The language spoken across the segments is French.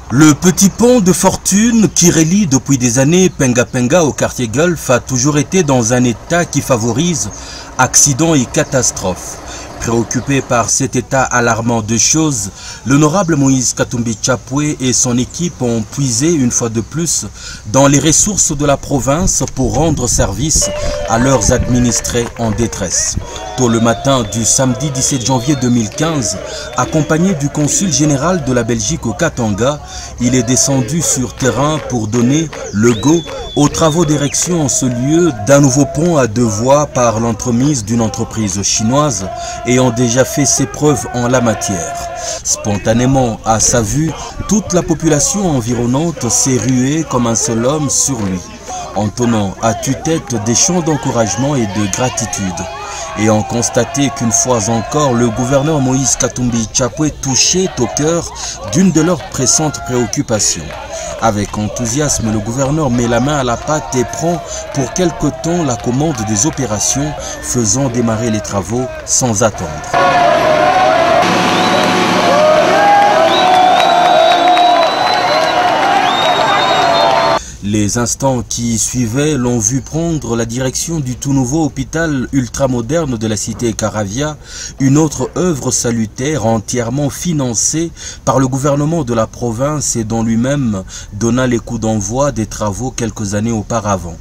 Le petit pont de fortune qui relie depuis des années Penga Penga au quartier Golf a toujours été dans un état qui favorise accidents et catastrophes. Préoccupé par cet état alarmant de choses, l'honorable Moïse Katumbi Chapwe et son équipe ont puisé une fois de plus dans les ressources de la province pour rendre service à leurs administrés en détresse. Tôt le matin du samedi 17 janvier 2015, accompagné du consul général de la Belgique au Katanga, il est descendu sur terrain pour donner le go aux travaux d'érection en ce lieu d'un nouveau pont à 2 voies par l'entremise d'une entreprise chinoise ayant déjà fait ses preuves en la matière. Spontanément, à sa vue, toute la population environnante s'est ruée comme un seul homme sur lui, entonnant à tue-tête des chants d'encouragement et de gratitude. Et ont constaté qu'une fois encore, le gouverneur Moïse Katumbi Chapwe touchait au cœur d'une de leurs pressantes préoccupations. Avec enthousiasme, le gouverneur met la main à la pâte et prend pour quelque temps la commande des opérations, faisant démarrer les travaux sans attendre. Les instants qui suivaient l'ont vu prendre la direction du tout nouveau hôpital ultramoderne de la cité Caravia, une autre œuvre salutaire entièrement financée par le gouvernement de la province et dont lui-même donna les coups d'envoi des travaux quelques années auparavant.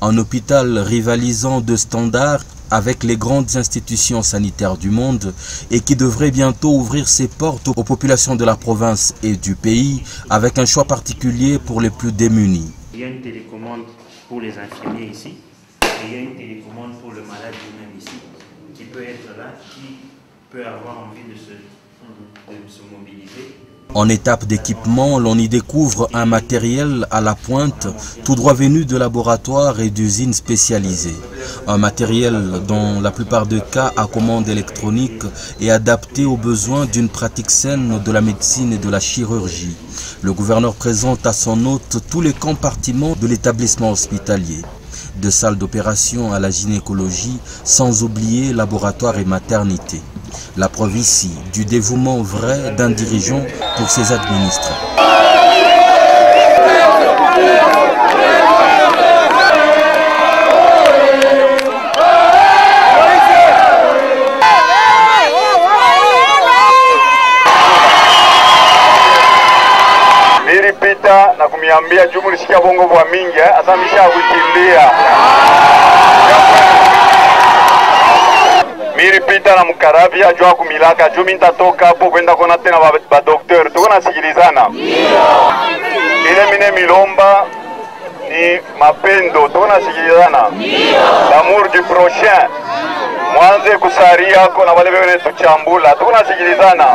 Un hôpital rivalisant de standards avec les grandes institutions sanitaires du monde et qui devrait bientôt ouvrir ses portes aux populations de la province et du pays avec un choix particulier pour les plus démunis. Il y a une télécommande pour les infirmiers ici, et il y a une télécommande pour le malade lui-même ici, qui peut être là, qui peut avoir envie de se mobiliser. En étape d'équipement, l'on y découvre un matériel à la pointe, tout droit venu de laboratoires et d'usines spécialisées. Un matériel dans la plupart des cas à commande électronique et adapté aux besoins d'une pratique saine de la médecine et de la chirurgie. Le gouverneur présente à son hôte tous les compartiments de l'établissement hospitalier, de salles d'opération à la gynécologie, sans oublier laboratoire et maternité. La preuve ici du dévouement vrai d'un dirigeant pour ses administrés. Nilipita na kumiambia jumu nisikia bongo bwa mingi asamisha kukimbia. Nilipita na Mkaravia jua kumilaka jumi nitatoka hapo kwenda kona tena ba docteur tuko nasikilizana. Ile mine milomba ni mapendo tuko nasikilizana. L'amour du prochain. Mwanze kusaria kona wale wewe tuchambula tuko nasikilizana.